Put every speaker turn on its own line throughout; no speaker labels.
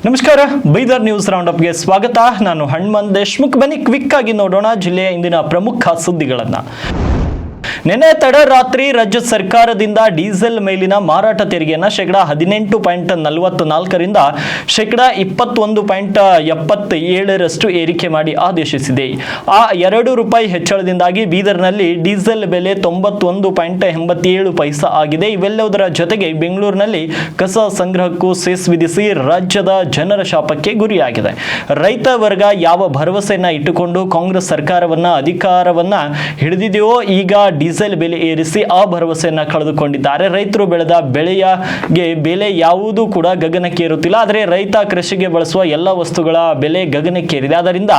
ನಮಸ್ಕಾರ, ಬೀದರ್ ನ್ಯೂಸ್ ರೌಂಡಪ್ಗೆ ಸ್ವಾಗತ. ನಾನು ಹನುಮಂತ್ ದೇಶ್ಮುಖ್. ಬನ್ನಿ ಕ್ವಿಕ್ ಆಗಿ ನೋಡೋಣ ಜಿಲ್ಲೆಯ ಇಂದಿನ ಪ್ರಮುಖ ಸುದ್ದಿಗಳನ್ನು. ನಿನ್ನೆ ತಡರಾತ್ರಿ ರಾಜ್ಯ ಸರ್ಕಾರದಿಂದ ಡೀಸೆಲ್ ಮೇಲಿನ ಮಾರಾಟ ತೆರಿಗೆಯನ್ನು %18.44ರಿಂದ %21.77ರಷ್ಟು ಏರಿಕೆ ಮಾಡಿ ಆದೇಶಿಸಿದೆ. ಆ ₹2 ಹೆಚ್ಚಳದಿಂದಾಗಿ ಬೀದರ್ನಲ್ಲಿ ಡೀಸೆಲ್ ಬೆಲೆ 91.87 ಪೈಸಾ ಆಗಿದೆ. ಇವೆಲ್ಲದರ ಜೊತೆಗೆ ಬೆಂಗಳೂರಿನಲ್ಲಿ ಕಸ ಸಂಗ್ರಹಕ್ಕೂ ಸೆಸ್ ವಿಧಿಸಿ ರಾಜ್ಯದ ಜನರ ಶಾಪಕ್ಕೆ ಗುರಿಯಾಗಿದೆ. ರೈತ ವರ್ಗ ಯಾವ ಭರವಸೆಯನ್ನ ಇಟ್ಟುಕೊಂಡು ಕಾಂಗ್ರೆಸ್ ಸರ್ಕಾರವನ್ನ ಅಧಿಕಾರವನ್ನ ಹಿಡಿದಿದೆಯೋ ಈಗ ಡೀಸೆಲ್ ಬೆಲೆ ಏರಿಸಿ ಆ ಭರವಸೆಯನ್ನ ಕಳೆದುಕೊಂಡಿದ್ದಾರೆ. ರೈತರು ಬೆಳೆದ ಬೆಳೆಗೆ ಬೆಲೆ ಯಾವುದೂ ಕೂಡ ಗಗನಕ್ಕೇರುತ್ತಿಲ್ಲ. ಆದರೆ ರೈತ ಕೃಷಿಗೆ ಬಳಸುವ ಎಲ್ಲ ವಸ್ತುಗಳ ಬೆಲೆ ಗಗನಕ್ಕೇರಿದೆ. ಆದ್ದರಿಂದ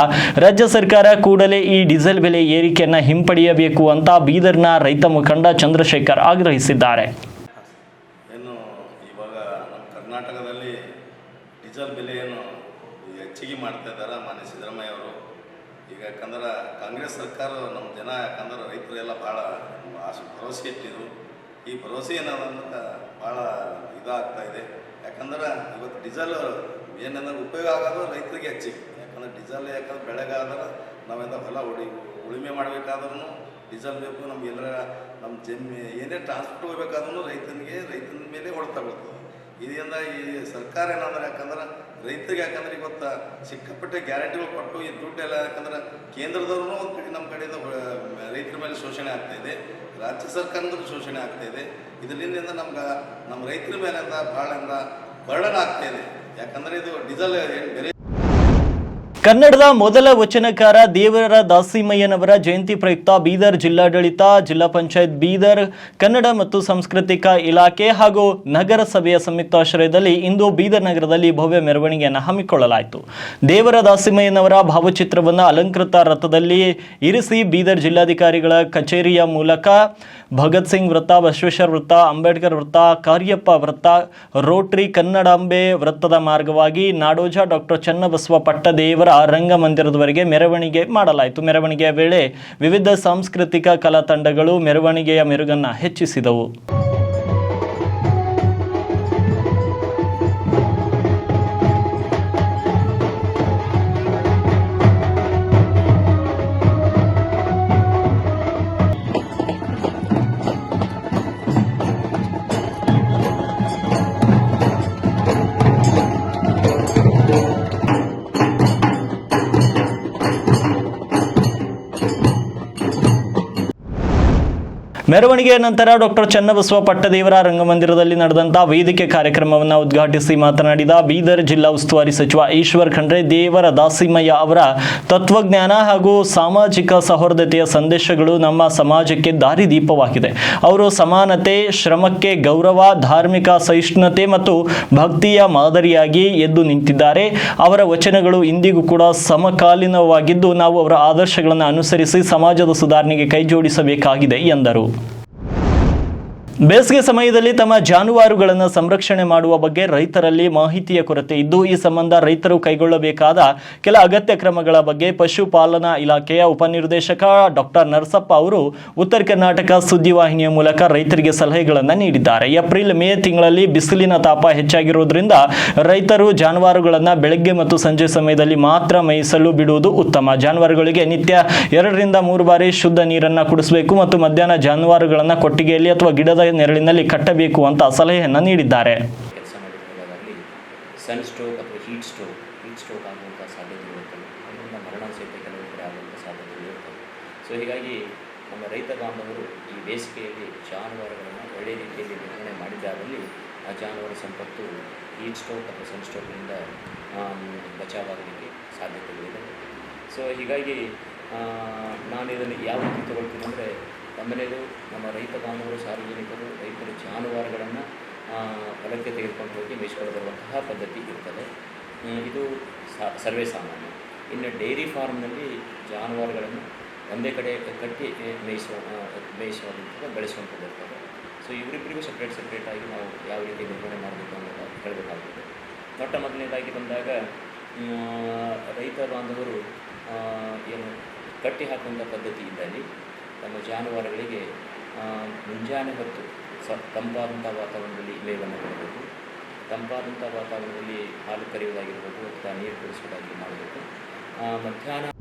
ರಾಜ್ಯ ಸರ್ಕಾರ ಕೂಡಲೇ ಈ ಡೀಸೆಲ್ ಬೆಲೆ ಏರಿಕೆಯನ್ನ ಹಿಂಪಡೆಯಬೇಕು ಅಂತ ಬೀದರ್ನ ರೈತ ಮುಖಂಡ ಚಂದ್ರಶೇಖರ್ ಆಗ್ರಹಿಸಿದ್ದಾರೆ.
ಏನು ಇವಾಗ ನಮ್ಮ ಕರ್ನಾಟಕದಲ್ಲಿ ಡೀಸೆಲ್ ಬೆಲೆಯನ್ನು ಹೆಚ್ಚಿಗೆ ಮಾಡ್ತಾ ಇದ್ದಾರೆ ಮಾನ್ಯ ಸಿದ್ದರಾಮಯ್ಯ ಅವರು. ಈಗ ಯಾಕಂದ್ರೆ ಕಾಂಗ್ರೆಸ್ ಸರ್ಕಾರ ನಮ್ಮ ಜನ ಯಾಕಂದ್ರೆ ರೈತರೆಲ್ಲ ಭಾಳ ಭರವಸೆ ಇಟ್ಟಿದ್ರು. ಈ ಭರವಸೆ ಏನಂದ್ರೆ ಭಾಳ ಇದಾಗ್ತಾ ಇದೆ. ಯಾಕಂದ್ರೆ ಇವತ್ತು ಡೀಸೆಲ್ ಏನಂದ್ರೆ ಉಪಯೋಗ ಆಗೋದು ರೈತರಿಗೆ ಹೆಚ್ಚಿಗೆ. ಯಾಕಂದ್ರೆ ಡೀಸೆಲ್ ಯಾಕಂದ್ರೆ ಬೆಳೆಗಾದ್ರೆ ನಾವೆಲ್ಲ ಹೊಲ ಉಳುಮೆ ಮಾಡಬೇಕಾದ್ರೂ ಡೀಸೆಲ್ ಬೇಕು. ನಮ್ಗೆ ಎಲ್ಲರ ನಮ್ಮ ಏನೇ ಟ್ರಾನ್ಸ್ಪೋರ್ಟ್ ಹೋಗ್ಬೇಕಾದ್ರೂ ರೈತನ ಮೇಲೆ ಹೊಡ್ತಾ ಬೀಳ್ತದೆ. ಇದರಿಂದ ಈ ಸರ್ಕಾರ ಏನಂದ್ರೆ ಯಾಕಂದ್ರೆ ರೈತರಿಗೆ ಯಾಕಂದ್ರೆ ಇವತ್ತು ಸಿಕ್ಕಾಪಟ್ಟೆ ಗ್ಯಾರಂಟಿಗಳು ಕೊಟ್ಟು ಈ ದುಡ್ಡೆಲ್ಲ ಯಾಕಂದ್ರೆ ಕೇಂದ್ರದವ್ರೂ ಒಂದು ಕಡೆ ನಮ್ಮ ಕಡೆಯಿಂದ ರೈತರ ಮೇಲೆ ಶೋಷಣೆ ಆಗ್ತಾಯಿದೆ, ರಾಜ್ಯ ಸರ್ಕಾರದಲ್ಲೂ ಶೋಷಣೆ ಆಗ್ತಾಯಿದೆ. ಇದರಿಂದ ನಮ್ಮ ರೈತರ ಮೇಲೆ ಭಾಳ ಬರ್ಡನ್ ಆಗ್ತಾಯಿದೆ. ಯಾಕಂದರೆ ಇದು ಡೀಸೆಲ್ ಬೆಲೆ.
ಕನ್ನಡದ ಮೊದಲ ವಚನಕಾರ ದೇವರ ದಾಸಿಮಯ್ಯನವರ ಜಯಂತಿ ಪ್ರಯುಕ್ತ ಬೀದರ್ ಜಿಲ್ಲಾಡಳಿತ, ಜಿಲ್ಲಾ ಪಂಚಾಯತ್ ಬೀದರ್, ಕನ್ನಡ ಮತ್ತು ಸಾಂಸ್ಕೃತಿಕ ಇಲಾಖೆ ಹಾಗೂ ನಗರಸಭೆಯ ಸಂಯುಕ್ತಾಶ್ರಯದಲ್ಲಿ ಇಂದು ಬೀದರ್ ನಗರದಲ್ಲಿ ಭವ್ಯ ಮೆರವಣಿಗೆಯನ್ನು ಹಮ್ಮಿಕೊಳ್ಳಲಾಯಿತು. ದೇವರ ದಾಸಿಮಯ್ಯನವರ ಭಾವಚಿತ್ರವನ್ನು ಅಲಂಕೃತ ರಥದಲ್ಲಿ ಇರಿಸಿ ಬೀದರ್ ಜಿಲ್ಲಾಧಿಕಾರಿಗಳ ಕಚೇರಿಯ ಮೂಲಕ ಭಗತ್ ಸಿಂಗ್ ವೃತ್ತ, ಬಸವೇಶ್ವರ ವೃತ್ತ, ಅಂಬೇಡ್ಕರ್ ವೃತ್ತ, ಕಾರ್ಯಪ್ಪ ವೃತ್ತ, ರೋಟರಿ, ಕನ್ನಡಾಂಬೆ ವೃತ್ತದ ಮಾರ್ಗವಾಗಿ ನಾಡೋಜ ಡಾಕ್ಟರ್ ಚನ್ನಬಸವ ಪಟ್ಟದೇವರ ರಂಗಮಂದಿರದವರೆಗೆ ಮೆರವಣಿಗೆ ಮಾಡಲಾಯಿತು. ಮೆರವಣಿಗೆಯ ವೇಳೆ ವಿವಿಧ ಸಾಂಸ್ಕೃತಿಕ ಕಲಾ ತಂಡಗಳು ಮೆರವಣಿಗೆಯ ಮೆರುಗನ್ನು ಹೆಚ್ಚಿಸಿದವು. ಮೆರವಣಿಗೆಯ ನಂತರ ಡಾಕ್ಟರ್ ಚನ್ನಬಸವ ಪಟ್ಟದೇವರ ರಂಗಮಂದಿರದಲ್ಲಿ ನಡೆದಂತಹ ವೇದಿಕೆ ಕಾರ್ಯಕ್ರಮವನ್ನು ಉದ್ಘಾಟಿಸಿ ಮಾತನಾಡಿದ ಬೀದರ್ ಜಿಲ್ಲಾ ಉಸ್ತುವಾರಿ ಸಚಿವ ಈಶ್ವರ್ ಖಂಡ್ರೆ, ದೇವರ ದಾಸಿಮಯ್ಯ ಅವರ ತತ್ವಜ್ಞಾನ ಹಾಗೂ ಸಾಮಾಜಿಕ ಸೌಹಾರ್ದತೆಯ ಸಂದೇಶಗಳು ನಮ್ಮ ಸಮಾಜಕ್ಕೆ ದಾರಿದೀಪವಾಗಿದೆ. ಅವರು ಸಮಾನತೆ, ಶ್ರಮಕ್ಕೆ ಗೌರವ, ಧಾರ್ಮಿಕ ಸಹಿಷ್ಣುತೆ ಮತ್ತು ಭಕ್ತಿಯ ಮಾದರಿಯಾಗಿ ಎದ್ದು ನಿಂತಿದ್ದಾರೆ. ಅವರ ವಚನಗಳು ಇಂದಿಗೂ ಕೂಡ ಸಮಕಾಲೀನವಾಗಿದ್ದು ನಾವು ಅವರ ಆದರ್ಶಗಳನ್ನು ಅನುಸರಿಸಿ ಸಮಾಜದ ಸುಧಾರಣೆಗೆ ಕೈಜೋಡಿಸಬೇಕಾಗಿದೆ ಎಂದರು. ಬೇಸಿಗೆ ಸಮಯದಲ್ಲಿ ತಮ್ಮ ಜಾನುವಾರುಗಳನ್ನು ಸಂರಕ್ಷಣೆ ಮಾಡುವ ಬಗ್ಗೆ ರೈತರಲ್ಲಿ ಮಾಹಿತಿಯ ಕೊರತೆ ಇದ್ದು, ಈ ಸಂಬಂಧ ರೈತರು ಕೈಗೊಳ್ಳಬೇಕಾದ ಕೆಲ ಅಗತ್ಯ ಕ್ರಮಗಳ ಬಗ್ಗೆ ಪಶುಪಾಲನಾ ಇಲಾಖೆಯ ಉಪನಿರ್ದೇಶಕ ಡಾಕ್ಟರ್ ನರಸಪ್ಪ ಅವರು ಉತ್ತರ ಕರ್ನಾಟಕ ಸುದ್ದಿವಾಹಿನಿಯ ಮೂಲಕ ರೈತರಿಗೆ ಸಲಹೆಗಳನ್ನು ನೀಡಿದ್ದಾರೆ. ಏಪ್ರಿಲ್ ಮೇ ತಿಂಗಳಲ್ಲಿ ಬಿಸಿಲಿನ ತಾಪ ಹೆಚ್ಚಾಗಿರುವುದರಿಂದ ರೈತರು ಜಾನುವಾರುಗಳನ್ನು ಬೆಳಗ್ಗೆ ಮತ್ತು ಸಂಜೆ ಸಮಯದಲ್ಲಿ ಮಾತ್ರ ಮೇಯಿಸಲು ಬಿಡುವುದು ಉತ್ತಮ. ಜಾನುವಾರುಗಳಿಗೆ ನಿತ್ಯ 2 ರಿಂದ 3 ಬಾರಿ ಶುದ್ಧ ನೀರನ್ನು ಕುಡಿಸಬೇಕು ಮತ್ತು ಮಧ್ಯಾಹ್ನ ಜಾನುವಾರುಗಳನ್ನು ಕೊಟ್ಟಿಗೆಯಲ್ಲಿ ಅಥವಾ ಗಿಡದ ನೆರಳಿನಲ್ಲಿ ಕಟ್ಟಬೇಕು ಅಂತ ಸಲಹೆಯನ್ನು ನೀಡಿದ್ದಾರೆ.
ಕೆಲಸ ಮಾಡಿದಾಗ ಸನ್ ಸ್ಟ್ರೋಕ್ ಅಥವಾ ಹೀಟ್ ಸ್ಟ್ರೋಕ್ ಆಗುವಂಥ ಸಾಧ್ಯತೆ ಇರುತ್ತದೆ. ಅದರಿಂದ ಮರಣ ಸಹಿತ ಕೆಲವು ಕಡೆ ಆಗುವಂಥ ಸಾಧ್ಯತೆ ಇರುತ್ತದೆ. ಸೊ ಹೀಗಾಗಿ ನಮ್ಮ ರೈತ ಬಾಂಧವರು ಈ ಬೇಸಿಗೆಯಲ್ಲಿ ಜಾನುವಾರುಗಳನ್ನು ಒಳ್ಳೆಯ ರೀತಿಯಲ್ಲಿ ನಿರ್ವಹಣೆ ಮಾಡಿದ್ದಾದಲ್ಲಿ ಆ ಜಾನುವಾರು ಸಂಪತ್ತು ಹೀಟ್ ಸ್ಟ್ರೋಕ್ ಅಥವಾ ಸನ್ ಸ್ಟ್ರೋಕ್ನಿಂದ ಬಚಾವಾಗಲಿಕ್ಕೆ ಸಾಧ್ಯತೆಗಳಿದೆ. ಸೊ ಹೀಗಾಗಿ ನಾನು ಇದನ್ನು ಯಾವ ರೀತಿ ತಗೊಳ್ತೀನಿ ಅಂದರೆ, ನಮ್ಮನೇದು ನಮ್ಮ ರೈತ ಬಾಂಧವರು, ಸಾರ್ವಜನಿಕರು ರೈತರ ಜಾನುವಾರುಗಳನ್ನು ಹೊಲಕ್ಕೆ ತೆಗೆದುಕೊಂಡು ಹೋಗಿ ಮೇಯಿಸಿಕೊಂಡು ಬರುವಂತಹ ಪದ್ಧತಿ ಇರ್ತದೆ. ಇದು ಸರ್ವೇ ಸಾಮಾನ್ಯ. ಇನ್ನು ಡೈರಿ ಫಾರ್ಮ್ನಲ್ಲಿ ಜಾನುವಾರುಗಳನ್ನು ಒಂದೇ ಕಡೆ ಕಟ್ಟಿ ಮೇಯಿಸುವಂಥದ್ದು ಬೆಳೆಸುವಂಥದ್ದು ಇರ್ತದೆ. ಸೊ ಇವರಿಬ್ಬರಿಗೂ ಸಪ್ರೇಟಾಗಿ ನಾವು ಯಾವ ರೀತಿ ನಿರ್ವಹಣೆ ಮಾಡಬೇಕು ಅನ್ನೋದು ಹೇಳಬೇಕಾಗ್ತದೆ. ಮೊಟ್ಟ ಮೊದಲನೇದಾಗಿ ಬಂದಾಗ ರೈತ ಬಾಂಧವರು ಏನು ಕಟ್ಟಿ ಹಾಕುವಂಥ ಪದ್ಧತಿ ಇದ್ದಲ್ಲಿ ತಮ್ಮ ಜಾನುವಾರುಗಳಿಗೆ ಮುಂಜಾನೆ ಹೊತ್ತು ತಂಪಾದಂಥ ವಾತಾವರಣದಲ್ಲಿ ಮೇವನ್ನು ಕೊಡಬೇಕು. ತಂಪಾದಂಥ ವಾತಾವರಣದಲ್ಲಿ ಹಾಲು ಕರೆಯುವುದಾಗಿರ್ಬೋದು ಅಥವಾ ನೀರು ಕುಡಿಸೋದಾಗಿ ಮಾಡಬೇಕು. ಮಧ್ಯಾಹ್ನ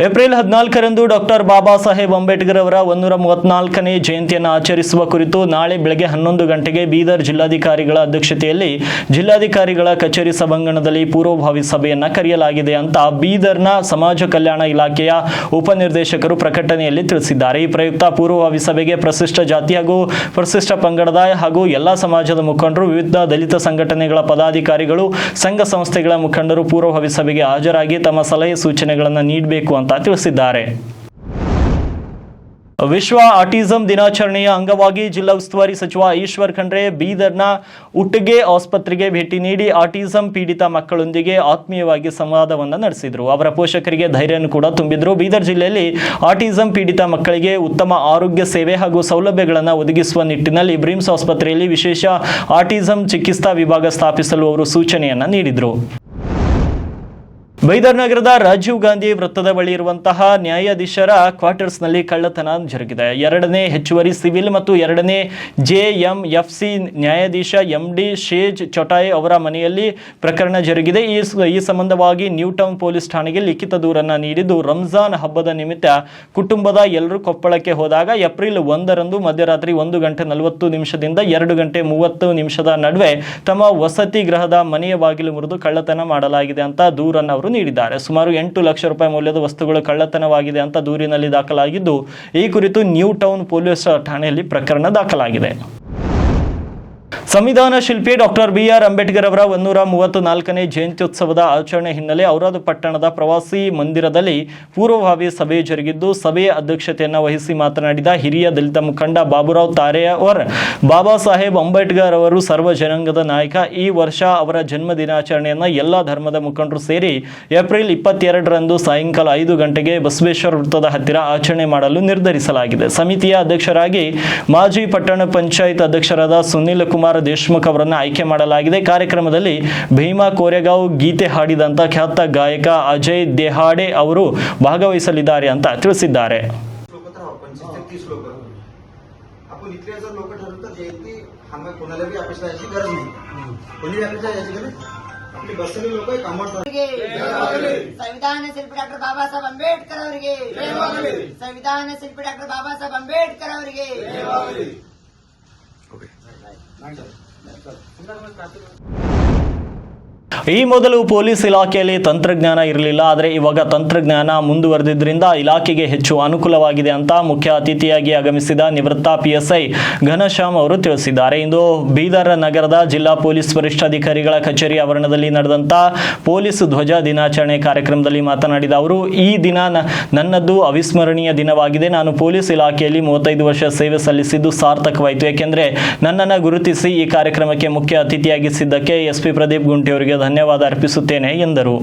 ಏಪ್ರಿಲ್ 14ರಂದು ಡಾಕ್ಟರ್ ಬಾಬಾ ಸಾಹೇಬ್ ಅಂಬೇಡ್ಕರ್ ಅವರ 134ನೇ ಜಯಂತಿಯನ್ನು ಆಚರಿಸುವ ಕುರಿತು ನಾಳೆ ಬೆಳಗ್ಗೆ 11 ಗಂಟೆಗೆ ಬೀದರ್ ಜಿಲ್ಲಾಧಿಕಾರಿಗಳ ಅಧ್ಯಕ್ಷತೆಯಲ್ಲಿ ಜಿಲ್ಲಾಧಿಕಾರಿಗಳ ಕಚೇರಿ ಸಭಾಂಗಣದಲ್ಲಿ ಪೂರ್ವಭಾವಿ ಸಭೆಯನ್ನು ಕರೆಯಲಾಗಿದೆ ಅಂತ ಬೀದರ್ನ ಸಮಾಜ ಕಲ್ಯಾಣ ಇಲಾಖೆಯ ಉಪನಿರ್ದೇಶಕರು ಪ್ರಕಟಣೆಯಲ್ಲಿ ತಿಳಿಸಿದ್ದಾರೆ. ಈ ಪ್ರಯುಕ್ತ ಪೂರ್ವಭಾವಿ ಸಭೆಗೆ ಪರಿಶಿಷ್ಟ ಜಾತಿ ಹಾಗೂ ಪರಿಶಿಷ್ಟ ಪಂಗಡದ ಹಾಗೂ ಎಲ್ಲ ಸಮಾಜದ ಮುಖಂಡರು, ವಿವಿಧ ದಲಿತ ಸಂಘಟನೆಗಳ ಪದಾಧಿಕಾರಿಗಳು, ಸಂಘ ಸಂಸ್ಥೆಗಳ ಮುಖಂಡರು ಪೂರ್ವಭಾವಿ ಸಭೆಗೆ ಹಾಜರಾಗಿ ತಮ್ಮ ಸಲಹೆ ಸೂಚನೆಗಳನ್ನು ನೀಡಬೇಕು ಅಂತ ತಿಳಿಸಿದ್ದಾರೆ. ವಿಶ್ವ ಆಟಿಸಂ ದಿನಾಚರಣೆಯ ಅಂಗವಾಗಿ ಜಿಲ್ಲಾ ಉಸ್ತುವಾರಿ ಸಚಿವ ಈಶ್ವರ್ ಖಂಡ್ರೆ ಬೀದರ್ನ ಉಟ್ಗೆ ಆಸ್ಪತ್ರೆಗೆ ಭೇಟಿ ನೀಡಿ ಆಟಿಸಂ ಪೀಡಿತ ಮಕ್ಕಳೊಂದಿಗೆ ಆತ್ಮೀಯವಾಗಿ ಸಂವಾದವನ್ನು ನಡೆಸಿದರು. ಅವರ ಪೋಷಕರಿಗೆ ಧೈರ್ಯವನ್ನು ಕೂಡ ತುಂಬಿದರು. ಬೀದರ್ ಜಿಲ್ಲೆಯಲ್ಲಿ ಆಟಿಸಂ ಪೀಡಿತ ಮಕ್ಕಳಿಗೆ ಉತ್ತಮ ಆರೋಗ್ಯ ಸೇವೆ ಹಾಗೂ ಸೌಲಭ್ಯಗಳನ್ನು ಒದಗಿಸುವ ನಿಟ್ಟಿನಲ್ಲಿ ಬ್ರಿಮ್ಸ್ ಆಸ್ಪತ್ರೆಯಲ್ಲಿ ವಿಶೇಷ ಆಟಿಸಂ ಚಿಕಿತ್ಸಾ ವಿಭಾಗ ಸ್ಥಾಪಿಸಲು ಅವರು ಸೂಚನೆಯನ್ನು ನೀಡಿದರು. ಬೈದರ್ ನಗರದ ರಾಜೀವ್ ಗಾಂಧಿ ವೃತ್ತದ ಬಳಿ ಇರುವಂತಹ ನ್ಯಾಯಾಧೀಶರ ಕ್ವಾರ್ಟರ್ಸ್ನಲ್ಲಿ ಕಳ್ಳತನ ಜರುಗಿದೆ. 2ನೇ ಹೆಚ್ಚುವರಿ ಸಿವಿಲ್ ಮತ್ತು 2ನೇ JMFC ನ್ಯಾಯಾಧೀಶ MD ಶೇಜ್ ಚೊಟಾಯ್ ಅವರ ಮನೆಯಲ್ಲಿ ಪ್ರಕರಣ ಜರುಗಿದೆ. ಈ ಸಂಬಂಧವಾಗಿ ನ್ಯೂ ಟೌನ್ ಪೊಲೀಸ್ ಠಾಣೆಗೆ ಲಿಖಿತ ದೂರನ್ನು ನೀಡಿದ್ದು, ರಂಜಾನ್ ಹಬ್ಬದ ನಿಮಿತ್ತ ಕುಟುಂಬದ ಎಲ್ಲರೂ ಕೊಪ್ಪಳಕ್ಕೆ ಹೋದಾಗ ಏಪ್ರಿಲ್ 1ರಂದು ಮಧ್ಯರಾತ್ರಿ 1:40 ದಿಂದ 2:30 ನಡುವೆ ತಮ್ಮ ವಸತಿ ಗೃಹದ ಮನೆಯ ಬಾಗಿಲು ಮುರಿದು ಕಳ್ಳತನ ಮಾಡಲಾಗಿದೆ ಅಂತ ದೂರನ್ನು ಅವರು ನೀಡಿದ್ದಾರೆ. ಸುಮಾರು 8 ಲಕ್ಷ ರೂಪಾಯಿ ಮೌಲ್ಯದ ವಸ್ತುಗಳು ಕಳ್ಳತನವಾಗಿದೆ ಅಂತ ದೂರಿನಲ್ಲಿ ದಾಖಲಾಗಿದ್ದು, ಈ ಕುರಿತು ನ್ಯೂ ಟೌನ್ ಪೊಲೀಸ್ ಠಾಣೆಯಲ್ಲಿ ಪ್ರಕರಣ ದಾಖಲಾಗಿದೆ. ಸಂವಿಧಾನ ಶಿಲ್ಪಿ ಡಾಕ್ಟರ್ BR ಅಂಬೇಡ್ಕರ್ ಅವರ 134ನೇ ಜಯಂತ್ಯುತ್ಸವದ ಆಚರಣೆ ಹಿನ್ನೆಲೆ ಔರಾದ್ ಪಟ್ಟಣದ ಪ್ರವಾಸಿ ಮಂದಿರದಲ್ಲಿ ಪೂರ್ವಭಾವಿ ಸಭೆ ಜರುಗಿದ್ದು, ಸಭೆಯ ಅಧ್ಯಕ್ಷತೆಯನ್ನು ವಹಿಸಿ ಮಾತನಾಡಿದ ಹಿರಿಯ ದಲಿತ ಮುಖಂಡ ಬಾಬುರಾವ್ ತಾರೆಯವರ್, ಬಾಬಾ ಸಾಹೇಬ್ ಅಂಬೇಡ್ಕರ್ ಅವರು ಸರ್ವ ಜನಾಂಗದ ನಾಯಕ. ಈ ವರ್ಷ ಅವರ ಜನ್ಮ ದಿನಾಚರಣೆಯನ್ನು ಎಲ್ಲ ಧರ್ಮದ ಮುಖಂಡರು ಸೇರಿ ಏಪ್ರಿಲ್ 22ರಂದು ಸಾಯಂಕಾಲ 5 ಗಂಟೆಗೆ ಬಸವೇಶ್ವರ ವೃತ್ತದ ಹತ್ತಿರ ಆಚರಣೆ ಮಾಡಲು ನಿರ್ಧರಿಸಲಾಗಿದೆ. ಸಮಿತಿಯ ಅಧ್ಯಕ್ಷರಾಗಿ ಮಾಜಿ ಪಟ್ಟಣ ಪಂಚಾಯತ್ ಅಧ್ಯಕ್ಷರಾದ ಸುನಿಲ್ ಕುಮಾರ್ ದೇಶ್ಮುಖ್ ಅವರನ್ನು ಆಯ್ಕೆ ಮಾಡಲಾಗಿದೆ. ಕಾರ್ಯಕ್ರಮದಲ್ಲಿ ಭೀಮಾ ಕೋರೆಗಾಂವ್ ಗೀತೆ ಹಾಡಿದಂತ ಖ್ಯಾತ ಗಾಯಕ अजय देहाडे ಅವರು ಭಾಗವಹಿಸಲಿದ್ದಾರೆ ಅಂತ ತಿಳಿಸಿದ್ದಾರೆ.
ಸಂವಿಧಾನ ಶಿಲ್ಪಿ ಡಾಕ್ಟರ್ ಬಾಬಾ ಸಾಹೇಬ್ ಅಂಬೇಡ್ಕರ್ ಅವರಿಗೆ, ಸಂವಿಧಾನ ಶಿಲ್ಪಿ ಡಾಕ್ಟರ್ ಬಾಬಾ ಸಾಹೇಬ್ ಅಂಬೇಡ್ಕರ್ ಅವರಿಗೆ.
ಈ ಮೊದಲು ಪೊಲೀಸ್ ಇಲಾಖೆಯಲ್ಲಿ ತಂತ್ರಜ್ಞಾನ ಇರಲಿಲ್ಲ, ಆದರೆ ಇವಾಗ ತಂತ್ರಜ್ಞಾನ ಮುಂದುವರೆದಿದ್ದರಿಂದ ಇಲಾಖೆಗೆ ಹೆಚ್ಚು ಅನುಕೂಲವಾಗಿದೆ ಅಂತ ಮುಖ್ಯ ಅತಿಥಿಯಾಗಿ ಆಗಮಿಸಿದ ನಿವೃತ್ತ PSI ಘನಶ್ಯಾಮ್ ಅವರು ತಿಳಿಸಿದ್ದಾರೆ. ಇಂದು ಬೀದರ್ ನಗರದ ಜಿಲ್ಲಾ ಪೊಲೀಸ್ ವರಿಷ್ಠಾಧಿಕಾರಿಗಳ ಕಚೇರಿ ಆವರಣದಲ್ಲಿ ನಡೆದಂತ ಪೊಲೀಸ್ ಧ್ವಜ ದಿನಾಚರಣೆ ಕಾರ್ಯಕ್ರಮದಲ್ಲಿ ಮಾತನಾಡಿದ ಅವರು, ಈ ದಿನ ನನ್ನದು ಅವಿಸ್ಮರಣೀಯ ದಿನವಾಗಿದೆ. ನಾನು ಪೊಲೀಸ್ ಇಲಾಖೆಯಲ್ಲಿ 35 ವರ್ಷ ಸೇವೆ ಸಲ್ಲಿಸಿದ್ದು ಸಾರ್ಥಕವಾಯಿತು. ಏಕೆಂದರೆ ನನ್ನನ್ನು ಗುರುತಿಸಿ ಈ ಕಾರ್ಯಕ್ರಮಕ್ಕೆ ಮುಖ್ಯ ಅತಿಥಿಯಾಗಿಸಿದ್ದಕ್ಕೆ SP ಪ್ರದೀಪ್ ಗುಂಟಿ ಅವರಿಗೆ ಧನ್ಯವಾದ ಅರ್ಪಿಸುತ್ತೇನೆ ಎಂದರು.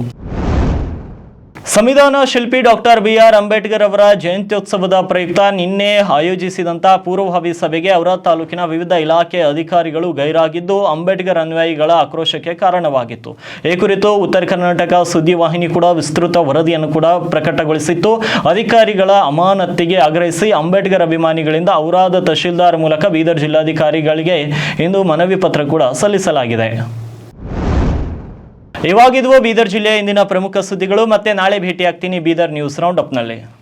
ಸಂವಿಧಾನ ಶಿಲ್ಪಿ ಡಾಕ್ಟರ್ BR ಅಂಬೇಡ್ಕರ್ ಅವರ ಜಯಂತ್ಯೋತ್ಸವದ ಪ್ರಯುಕ್ತ ನಿನ್ನೆ ಆಯೋಜಿಸಿದಂಥ ಪೂರ್ವಭಾವಿ ಸಭೆಗೆ ಔರಾದ್ ತಾಲೂಕಿನ ವಿವಿಧ ಇಲಾಖೆ ಅಧಿಕಾರಿಗಳು ಗೈರಾಗಿದ್ದು, ಅಂಬೇಡ್ಕರ್ ಅನುಯಾಯಿಗಳ ಆಕ್ರೋಶಕ್ಕೆ ಕಾರಣವಾಗಿತ್ತು. ಈ ಕುರಿತು ಉತ್ತರ ಕರ್ನಾಟಕ ಸುದ್ದಿವಾಹಿನಿ ಕೂಡ ವಿಸ್ತೃತ ವರದಿಯನ್ನು ಕೂಡ ಪ್ರಕಟಗೊಳಿಸಿತ್ತು. ಅಧಿಕಾರಿಗಳ ಅಮಾನತಿಗೆ ಆಗ್ರಹಿಸಿ ಅಂಬೇಡ್ಕರ್ ಅಭಿಮಾನಿಗಳಿಂದ ಔರಾದ್ ತಹಶೀಲ್ದಾರ್ ಮೂಲಕ ಬೀದರ್ ಜಿಲ್ಲಾಧಿಕಾರಿಗಳಿಗೆ ಇಂದು ಮನವಿ ಪತ್ರ ಕೂಡ ಸಲ್ಲಿಸಲಾಗಿದೆ. ಇವಾಗಿದ್ವು ಬೀದರ್ ಜಿಲ್ಲೆಯ ಇಂದಿನ ಪ್ರಮುಖ ಸುದ್ದಿಗಳು. ಮತ್ತೆ ನಾಳೆ ಭೇಟಿಯಾಗ್ತೀನಿ ಬೀದರ್ ನ್ಯೂಸ್ ರೌಂಡ್ ಅಪ್ನಲ್ಲಿ.